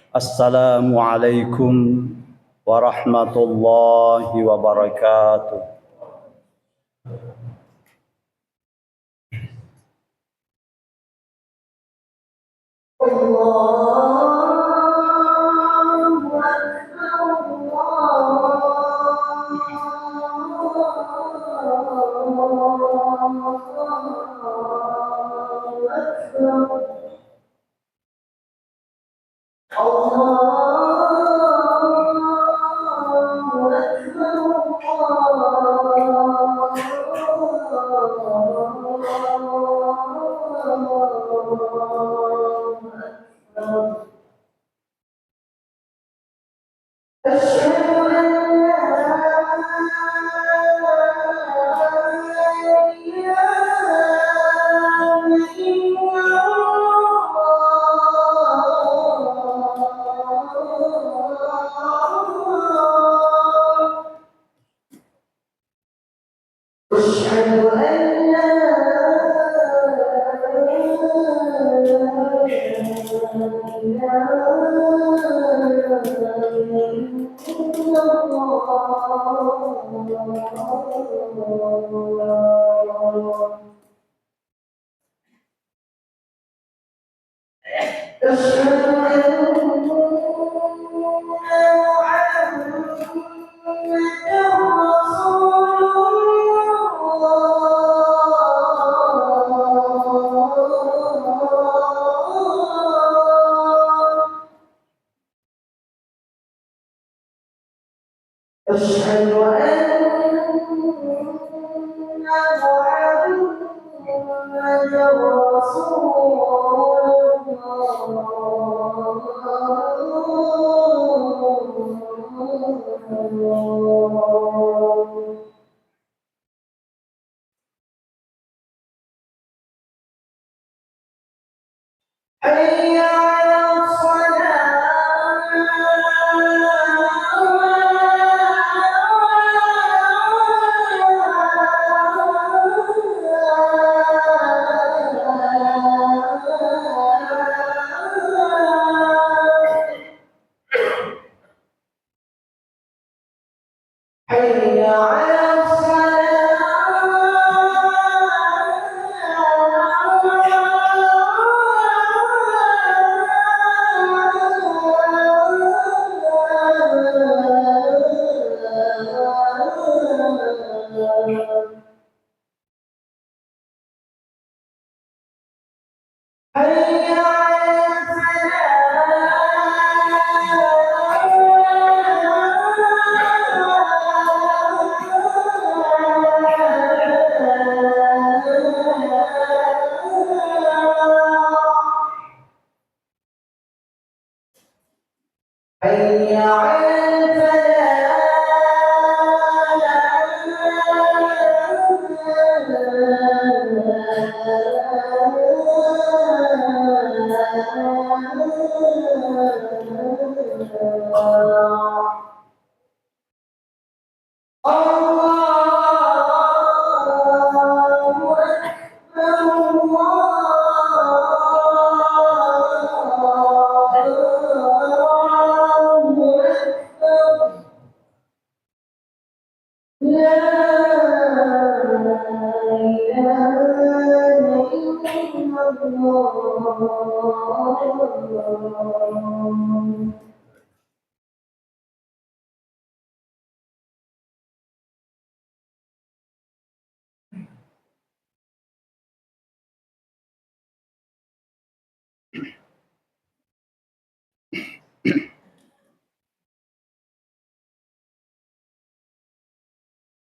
Assalamualaikum warahmatullahi wabarakatuh.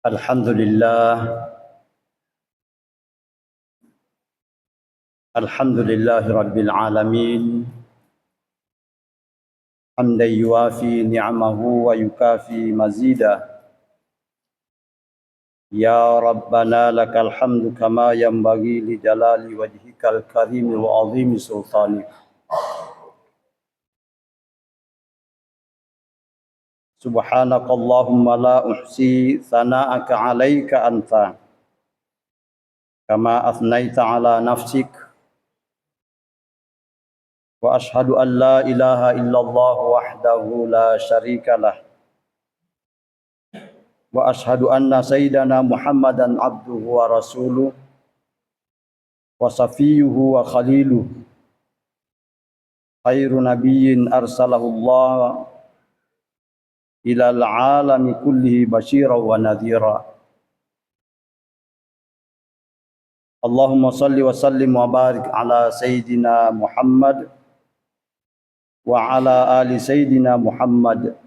Alhamdulillah, alhamdulillahi rabbil alamin. Hamdan yuwafi ni'amahu wa yukafi mazida. Ya Rabbana lakal hamdu kama yanbaghi li jalali wajhikal karim wa azimi sultanik. Subhanakallahumma la uhsi thana'aka alaika anta kama athnaita ala nafsik wa ashhadu an la ilaha illallah wahdahu la syarika lah wa ashhadu anna sayyidana Muhammadan abduhu wa rasuluh wa safiyuhu wa khaliluh khairu nabiyyin arsalahu Allah ilal alami kullihi basyira wa nadhira. Allahumma salli wa sallim wa barik ala sayyidina Muhammad wa ala ali sayyidina Muhammad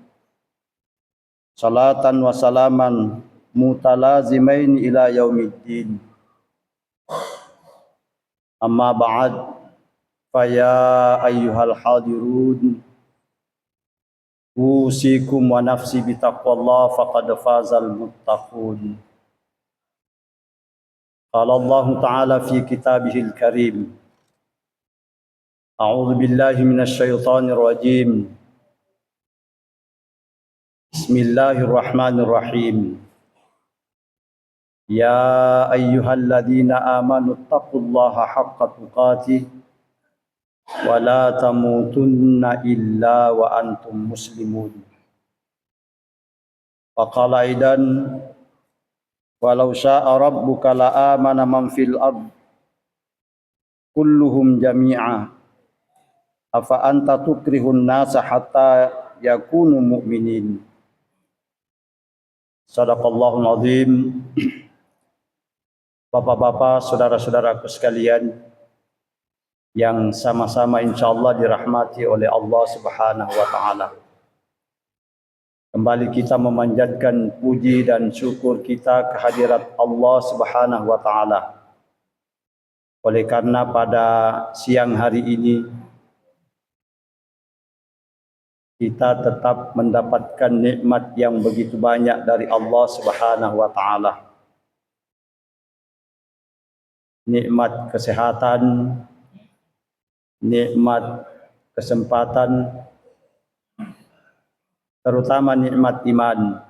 salatan wa salaman mutalazimain ila yaumiddin. Amma ba'd, fa ya ayyuhal hadirun usikum wa nafsi bitaqwallah faqad fazal muttaqun. Qala Allah Ta'ala fi kitabihil karim, a'udzu billahi minasy syaithanir rajim. Bismillahirrahmanirrahim. Ya ayyuhalladzina amanu taqullaha haqqa tuqatih wa la tamutunna illa wa antum muslimun. Wa qala aidan walau syaa rabbuka la amana man fil ard kulluhum jami'a afa anta tukrihun nasa hatta yakunu mu'minin. Sadaqallahul azim. Bapak-bapak, saudara-saudaraku sekalian yang sama-sama insyaallah dirahmati oleh Allah Subhanahu wa taala. Kembali kita memanjatkan puji dan syukur kita kehadirat Allah Subhanahu wa taala. Oleh karena pada siang hari ini kita tetap mendapatkan nikmat yang begitu banyak dari Allah Subhanahu wa taala. Nikmat kesehatan, nikmat kesempatan, terutama nikmat iman,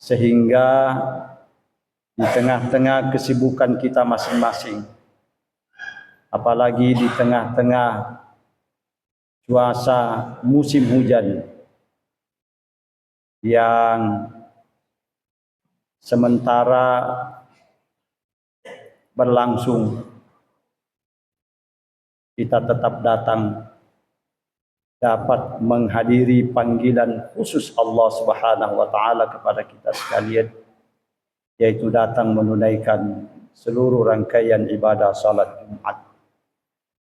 sehingga di tengah-tengah kesibukan kita masing-masing, apalagi di tengah-tengah cuaca musim hujan yang sementara berlangsung, kita tetap datang dapat menghadiri panggilan khusus Allah Subhanahu wa taala kepada kita sekalian, yaitu datang menunaikan seluruh rangkaian ibadah salat Jumat.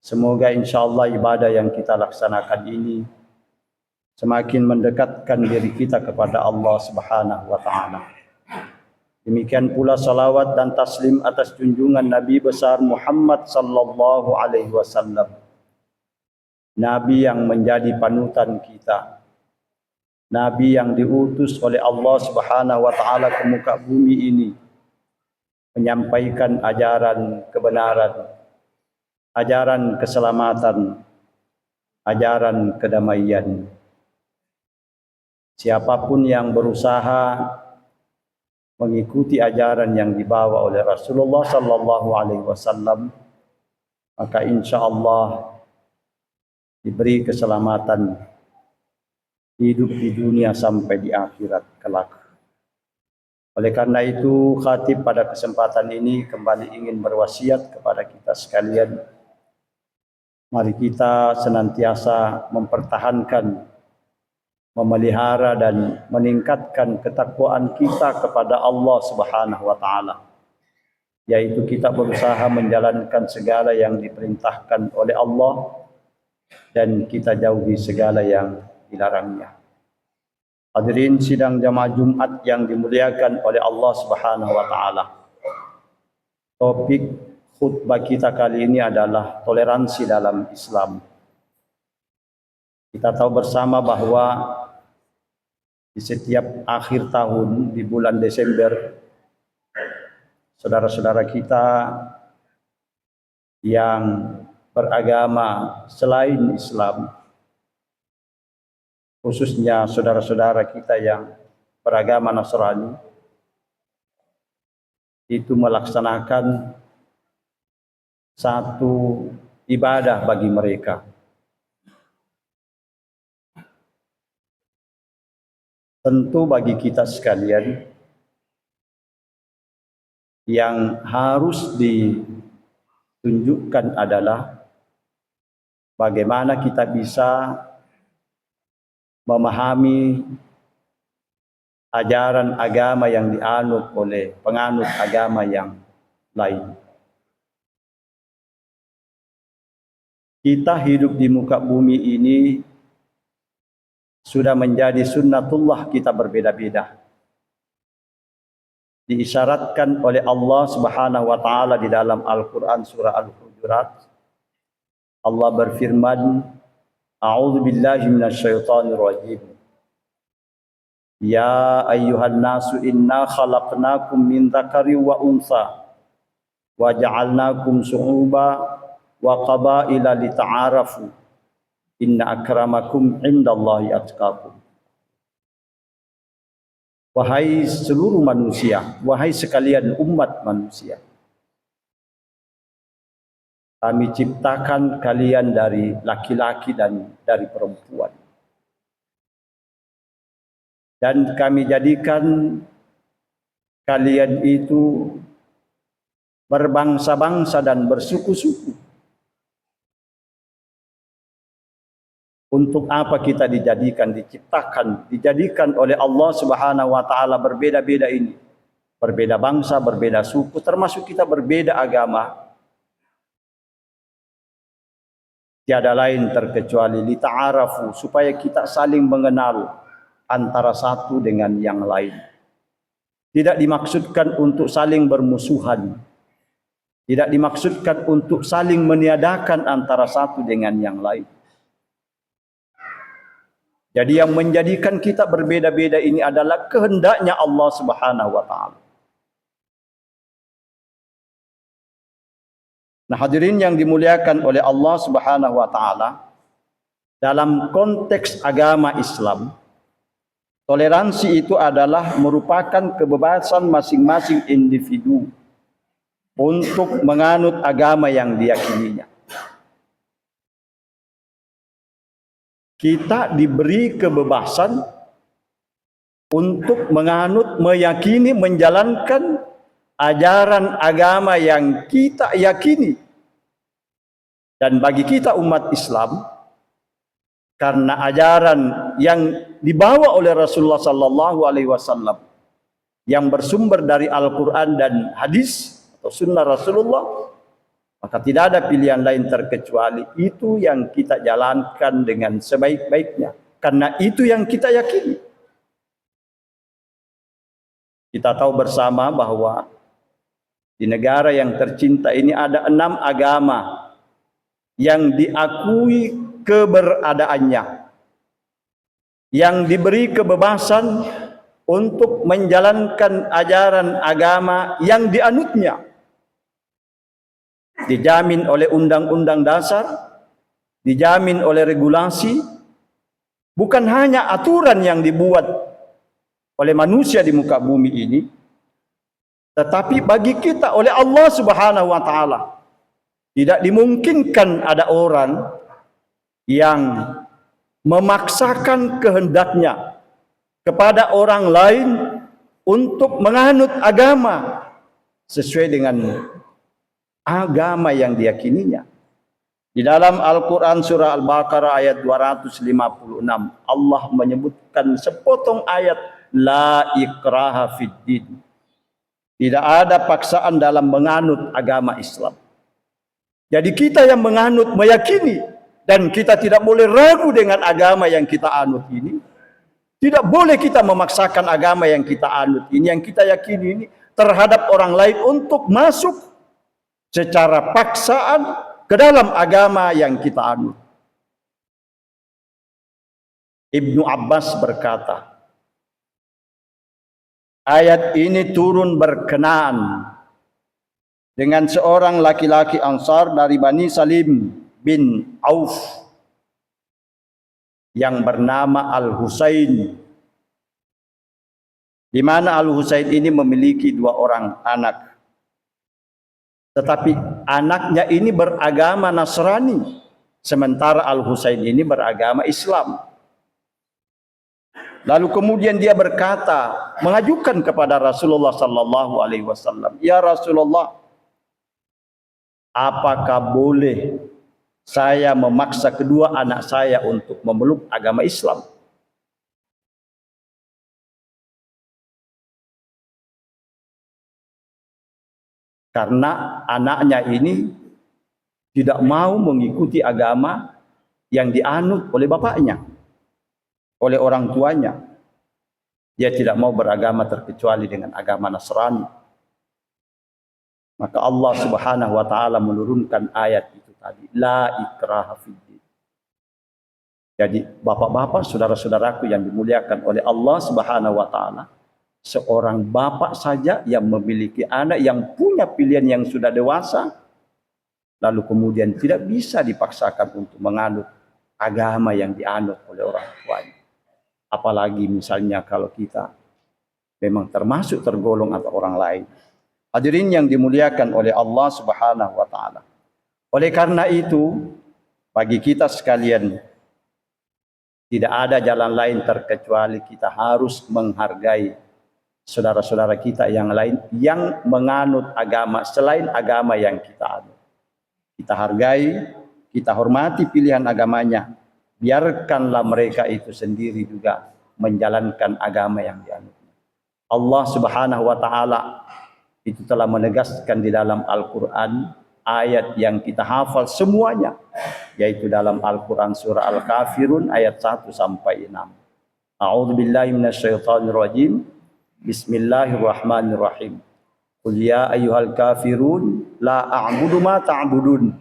Semoga insyaallah ibadah yang kita laksanakan ini semakin mendekatkan diri kita kepada Allah Subhanahu wa taala. Demikian pula salawat dan taslim atas junjungan Nabi besar Muhammad sallallahu alaihi wasallam, Nabi yang menjadi panutan kita, Nabi yang diutus oleh Allah Subhanahu wa taala ke muka bumi ini menyampaikan ajaran kebenaran, ajaran keselamatan, ajaran kedamaian. Siapapun yang berusaha mengikuti ajaran yang dibawa oleh Rasulullah sallallahu alaihi wasallam, maka insyaallah diberi keselamatan hidup di dunia sampai di akhirat kelak. Oleh karena itu, khatib pada kesempatan ini kembali ingin berwasiat kepada kita sekalian, mari kita senantiasa mempertahankan, memelihara dan meningkatkan ketakwaan kita kepada Allah Subhanahu wa taala, yaitu kita berusaha menjalankan segala yang diperintahkan oleh Allah dan kita jauhi segala yang dilarangnya. Hadirin sidang jamaah Jumat yang dimuliakan oleh Allah Subhanahu wa taala. Topik khutbah kita kali ini adalah toleransi dalam Islam. Kita tahu bersama bahwa di setiap akhir tahun di bulan Desember, saudara-saudara kita yang beragama selain Islam, khususnya saudara-saudara kita yang beragama Nasrani, itu melaksanakan satu ibadah bagi mereka. Tentu bagi kita sekalian yang harus ditunjukkan adalah bagaimana kita bisa memahami ajaran agama yang dianut oleh penganut agama yang lain. Kita hidup di muka bumi ini sudah menjadi sunnatullah kita berbeda-beda. Diisyaratkan oleh Allah Subhanahu wa taala di dalam Al-Qur'an surah Al-Hujurat. Allah berfirman, A'udzu billahi minasyaitonir rajim. Ya ayyuhan nasu inna khalaqnakum min dzakari wa unsa wa ja'alnakum syu'uban wa qabaila lita'arafu. Inna akramakum indallahi atqakum. Wahai seluruh manusia, wahai sekalian umat manusia, kami ciptakan kalian dari laki-laki dan dari perempuan. Dan kami jadikan kalian itu berbangsa-bangsa dan bersuku-suku. Untuk apa kita dijadikan oleh Allah Subhanahu wa taala berbeda-beda ini. Berbeda bangsa, berbeda suku, termasuk kita berbeda agama. Tiada lain terkecuali lita'arafu, supaya kita saling mengenal antara satu dengan yang lain. Tidak dimaksudkan untuk saling bermusuhan. Tidak dimaksudkan untuk saling meniadakan antara satu dengan yang lain. Jadi yang menjadikan kita berbeda-beda ini adalah kehendaknya Allah Subhanahu wa taala. Nah, hadirin yang dimuliakan oleh Allah Subhanahu wa taala, dalam konteks agama Islam, toleransi itu adalah merupakan kebebasan masing-masing individu untuk menganut agama yang diyakininya. Kita diberi kebebasan untuk menganut, meyakini, menjalankan ajaran agama yang kita yakini. Dan bagi kita umat Islam, karena ajaran yang dibawa oleh Rasulullah sallallahu alaihi wasallam yang bersumber dari Al-Qur'an dan hadis atau sunnah Rasulullah, maka tidak ada pilihan lain terkecuali itu yang kita jalankan dengan sebaik-baiknya. Karena itu yang kita yakini. Kita tahu bersama bahwa di negara yang tercinta ini ada 6 agama yang diakui keberadaannya, yang diberi kebebasan untuk menjalankan ajaran agama yang dianutnya. Dijamin oleh undang-undang dasar, dijamin oleh regulasi, bukan hanya aturan yang dibuat oleh manusia di muka bumi ini, tetapi bagi kita oleh Allah Subhanahu wa taala. Tidak dimungkinkan ada orang yang memaksakan kehendaknya kepada orang lain untuk menganut agama sesuai dengan agama yang diyakininya. Di dalam Al-Quran surah Al-Baqarah ayat 256, Allah menyebutkan sepotong ayat, La ikraha fid din. Tidak ada paksaan dalam menganut agama Islam. Jadi kita yang menganut, meyakini, dan kita tidak boleh ragu dengan agama yang kita anut ini. Tidak boleh kita memaksakan agama yang kita anut ini, yang kita yakini ini, terhadap orang lain untuk masuk secara paksaan ke dalam agama yang kita anut. Ibnu Abbas berkata, ayat ini turun berkenaan dengan seorang laki-laki Ansar dari Bani Salim bin Auf yang bernama Al-Husain, di mana Al-Husain ini memiliki 2 orang anak. Tetapi anaknya ini beragama Nasrani, sementara Al-Husain ini beragama Islam. Lalu kemudian dia berkata, mengajukan kepada Rasulullah sallallahu alaihi wasallam, "Ya Rasulullah, apakah boleh saya memaksa kedua anak saya untuk memeluk agama Islam?" Karena anaknya ini tidak mau mengikuti agama yang dianut oleh bapaknya, oleh orang tuanya. Dia tidak mau beragama terkecuali dengan agama Nasrani. Maka Allah Subhanahu wa taala menurunkan ayat itu tadi, la ikraha fiddin. Jadi bapak-bapak, saudara-saudaraku yang dimuliakan oleh Allah Subhanahu wa taala, seorang bapak saja yang memiliki anak yang punya pilihan yang sudah dewasa, lalu kemudian tidak bisa dipaksakan untuk menganut agama yang dianut oleh orang tuanya. Apalagi misalnya kalau kita memang termasuk tergolong atau orang lain. Hadirin yang dimuliakan oleh Allah Subhanahu wa taala. Oleh karena itu, bagi kita sekalian, tidak ada jalan lain terkecuali kita harus menghargai saudara-saudara kita yang lain yang menganut agama selain agama yang kita anut. Kita hargai, kita hormati pilihan agamanya. Biarkanlah mereka itu sendiri juga menjalankan agama yang dianutnya. Allah Subhanahu wa taala itu telah menegaskan di dalam Al-Qur'an ayat yang kita hafal semuanya, yaitu dalam Al-Qur'an surah Al-Kafirun ayat 1 sampai 6. A'udzubillahi minasyaitonir rajim. Bismillahirrahmanirrahim. Qul ya ayyuhal kafirun la a'budu ma ta'budun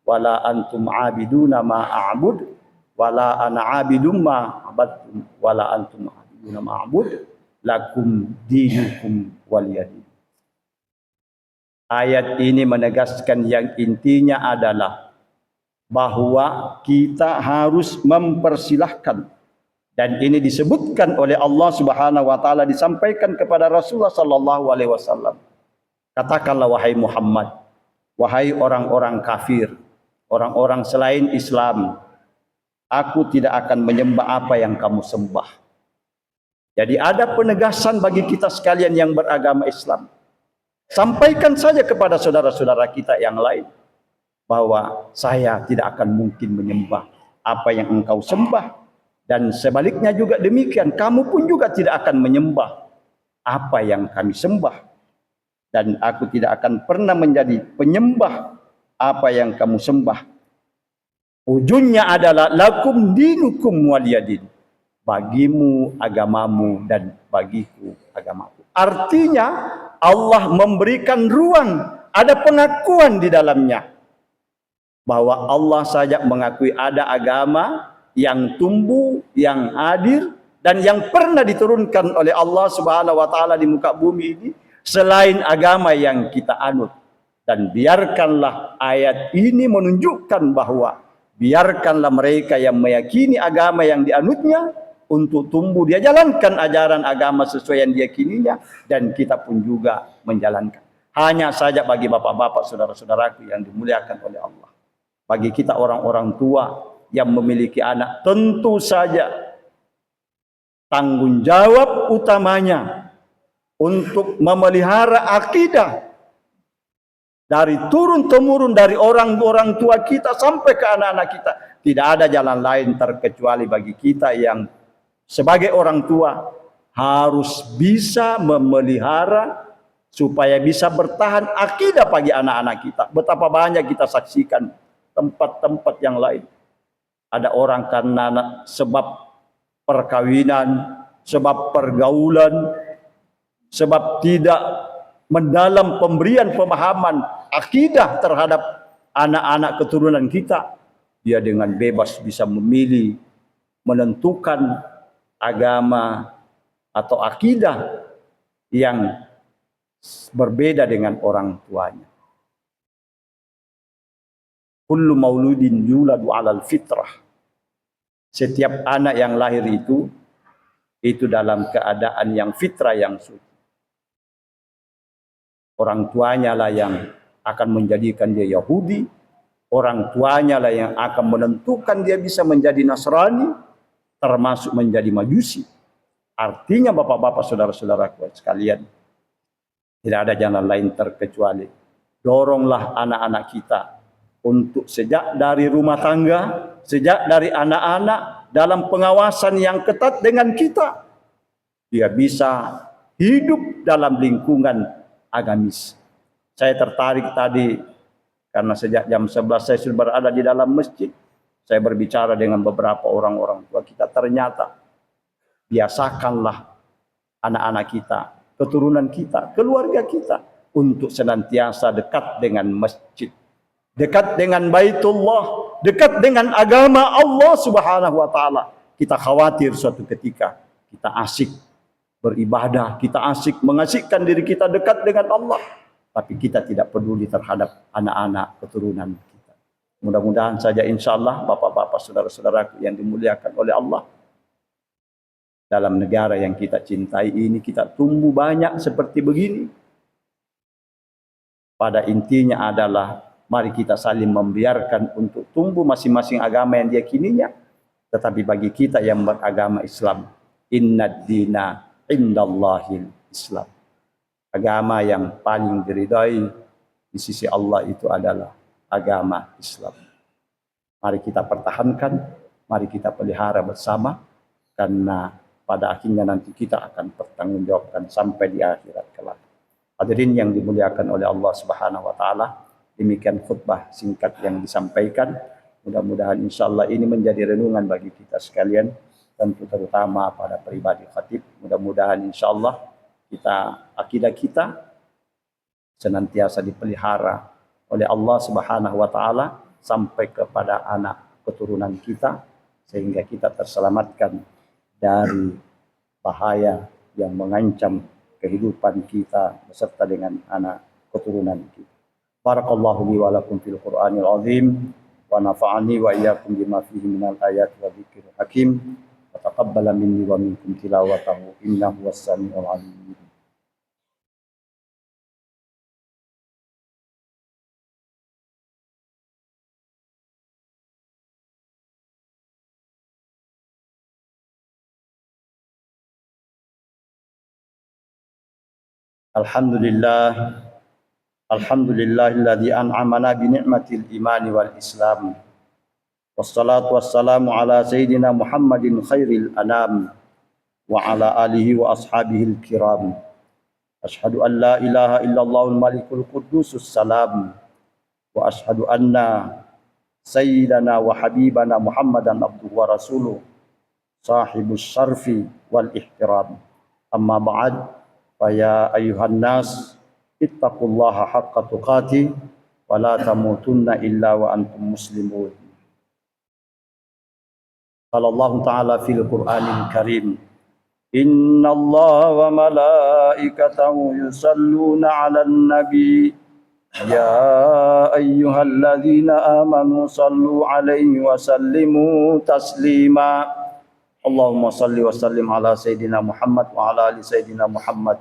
wala antum 'abiduna ma a'bud wala ana 'abidum ma 'abadtum wala antum 'abiduna ma a'bud lakum dinukum waliyadin. Ayat ini menegaskan yang intinya adalah bahwa kita harus mempersilahkan, dan ini disebutkan oleh Allah Subhanahu wa taala, disampaikan kepada Rasulullah sallallahu alaihi wasallam. Katakanlah wahai Muhammad, wahai orang-orang kafir, orang-orang selain Islam, aku tidak akan menyembah apa yang kamu sembah. Jadi ada penegasan bagi kita sekalian yang beragama Islam. Sampaikan saja kepada saudara-saudara kita yang lain bahwa saya tidak akan mungkin menyembah apa yang engkau sembah, dan sebaliknya juga demikian, kamu pun juga tidak akan menyembah apa yang kami sembah, dan aku tidak akan pernah menjadi penyembah apa yang kamu sembah. Ujungnya adalah lakum dinukum waliyadin, bagimu agamamu dan bagiku agamaku. Artinya Allah memberikan ruang, ada pengakuan di dalamnya bahwa Allah saja mengakui ada agama yang tumbuh, yang hadir, dan yang pernah diturunkan oleh Allah Subhanahu wa taala di muka bumi ini selain agama yang kita anut. Dan biarkanlah ayat ini menunjukkan bahwa biarkanlah mereka yang meyakini agama yang dianutnya untuk tumbuh, dia jalankan ajaran agama sesuai yang diyakininya, dan kita pun juga menjalankan. Hanya saja bagi bapak-bapak, saudara-saudaraku yang dimuliakan oleh Allah, bagi kita orang-orang tua yang memiliki anak, tentu saja tanggung jawab utamanya untuk memelihara akidah dari turun-temurun dari orang-orang tua kita sampai ke anak-anak kita. Tidak ada jalan lain terkecuali bagi kita yang sebagai orang tua harus bisa memelihara supaya bisa bertahan akidah bagi anak-anak kita. Betapa banyak kita saksikan tempat-tempat yang lain. Ada orang karena sebab perkawinan, sebab pergaulan, sebab tidak mendalam pemberian pemahaman akidah terhadap anak-anak keturunan kita, dia dengan bebas bisa memilih, menentukan agama atau akidah yang berbeda dengan orang tuanya. Kullu mauludin yuladu 'alal fitrah. Setiap anak yang lahir itu dalam keadaan yang fitrah, yang suci. Orang tuanya lah yang akan menjadikan dia Yahudi, orang tuanya lah yang akan menentukan dia bisa menjadi Nasrani, termasuk menjadi Majusi. Artinya bapak-bapak, saudara-saudaraku sekalian, tidak ada jalan lain terkecuali doronglah anak-anak kita untuk sejak dari rumah tangga, sejak dari anak-anak dalam pengawasan yang ketat dengan kita, dia bisa hidup dalam lingkungan agamis. Saya tertarik tadi karena sejak jam 11 saya sudah berada di dalam masjid. Saya berbicara dengan beberapa orang-orang tua kita. Ternyata biasakanlah anak-anak kita, keturunan kita, keluarga kita untuk senantiasa dekat dengan masjid, dekat dengan Baitullah, dekat dengan agama Allah Subhanahu wa taala. Kita khawatir suatu ketika kita asik beribadah, kita asik mengasikkan diri kita dekat dengan Allah, tapi kita tidak peduli terhadap anak-anak keturunan kita. Mudah-mudahan saja insyaallah bapak-bapak, saudara-saudaraku yang dimuliakan oleh Allah, dalam negara yang kita cintai ini kita tumbuh banyak seperti begini. Pada intinya adalah mari kita saling membiarkan untuk tumbuh masing-masing agama yang diyakininya. Tetapi bagi kita yang beragama Islam, innad dina indallahil Islam. Agama yang paling diridai di sisi Allah itu adalah agama Islam. Mari kita pertahankan, mari kita pelihara bersama, karena pada akhirnya nanti kita akan bertanggungjawabkan sampai di akhirat kelak. Hadirin yang dimuliakan oleh Allah Subhanahu wa taala, demikian khutbah singkat yang disampaikan. Mudah-mudahan insyaallah ini menjadi renungan bagi kita sekalian, tentu terutama pada pribadi khatib. Mudah-mudahan insyaallah akidah kita senantiasa dipelihara oleh Allah Subhanahu wa taala sampai kepada anak keturunan kita, sehingga kita terselamatkan dari bahaya yang mengancam kehidupan kita beserta dengan anak keturunan kita. Barakallahu li wa lakum fil Qur'anil azim wa nafa'ani wa iyyakum bima fihi minal ayati wa dzikril hakim wa taqabbala minni wa minkum tilawatahu innahu was-sami'ul 'alim. Alhamdulillah, alhamdulillahilladzi an'amana bi ni'matil imani wal islam. Wassalatu wassalamu ala sayyidina Muhammadin khairil anam wa ala alihi wa ashabihil kiram. Ashhadu an la ilaha illallahul malikul qudusus salam wa ashhadu anna sayyidana wa habibana Muhammadan abduhu wa rasuluh sahibus syarfi wal ihtiram. Amma ba'd. Faya ayuhan nas ittaqullaha haqqa tuqati wa la tamutunna illa wa antum muslimun. Qala Allah Ta'ala fil Qur'anil Karim, innallaha wa malaikatahu yusalluna 'alan nabi ya ayyuhalladzina amanu sallu 'alaihi wa sallimu taslima. Allahumma salli wa sallim ala Sayyidina Muhammad wa ala ali Sayyidina Muhammad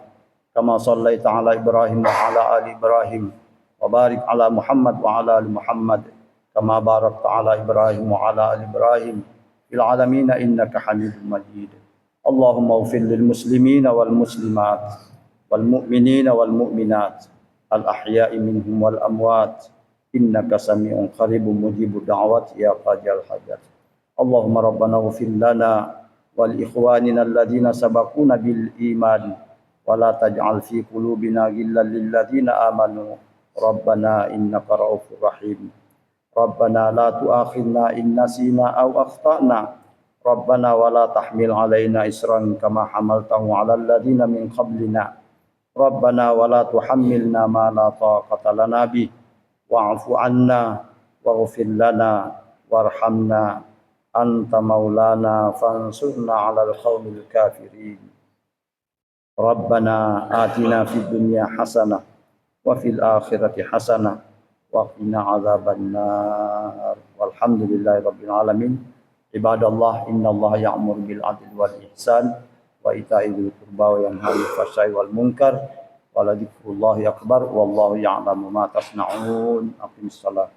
kama sallaita ala Ibrahim wa ala ali Ibrahim wa barik ala Muhammad wa ala ali Muhammad kama barakta ala Ibrahim wa ala ali Ibrahim fil alamin innaka Hamidum Majid. Allahumma ighfir lil muslimina wal muslimat wal mu'minina wal mu'minat al ahya'i minhum wal amwat innaka sami'un qaribun mujibud da'wat ya qadiyal hajat. Allahumma rabbana ighfir lana wa li ikhwanina alladhina sabaquna bil iman wa la taj'al fi qulubina ghillan lil ladzina amanu rabbana innaka ra'ufur rahim. Rabbana la tu'akhidna in nasina aw akhtana rabbana wa la tahmil 'alaina isran kama hamaltahu 'alal ladzina min qablina rabbana wa la tuhammilna ma la taqata lana bih wa'fu 'anna waghfir lana warhamna anta maulana fansurna 'alal qaumil kafirin. Rabbana atina fid dunya hasanah wa fil akhirati hasanah wa qina 'adzabannar. Walhamdulillahi rabbil alamin. Ibadallah, innallaha ya'muru bil 'adli wal ihsan wa ita'i dzil qurba wa yanha 'anil fahsya'i wal munkar Waladzikrullahi akbar wallahu ya'lamu ma tasna'un. Aqimissalah.